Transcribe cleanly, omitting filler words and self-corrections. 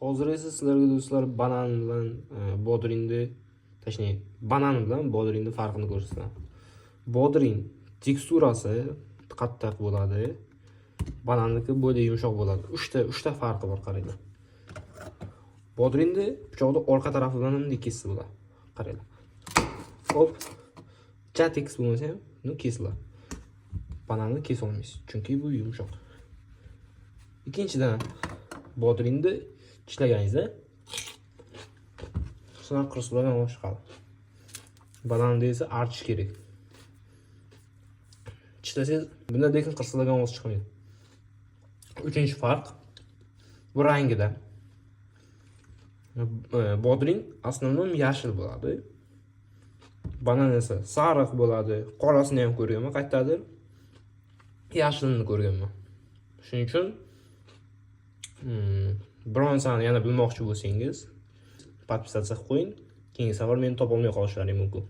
Hozir esa sizlarga do'stlar banan bilan bodringni, точнее, banan bilan bodringni farqini ko'rsataman. Bodring teksturasi qattiq bo'ladi. Bananniki bo'yi yumshoq bo'ladi. 3 ta farqi bor, qaranglar. Bodringni pichoqni orqa tarafi bilan ham kessa bo'ladi. Qaranglar. Hop. Tekis bo'lmasa ham, kesiladi. Bananni kesa olmaysiz, chunki bu yumshoq. Ikkinchidan, bodringni tishlaganingizda shunaqa qirsillab chiqadi. Bananni esa archish kerak. Tishlasangiz bunday lekin qirsillagan ovoz chiqmaydi. Uchinchi farq bu rangida. Bodring asnonom yashil bo'ladi. Banan esa sariq bo'ladi. Qorasini ham ko'rganman, qayerdadir yashilini ko'rganman. Shuning uchun biron narsani yana bilmoqchi bo'lsangiz, podpisatsiya qilib qo'ying. Keyingi safar meni topa olmay qolishlaring mumkin.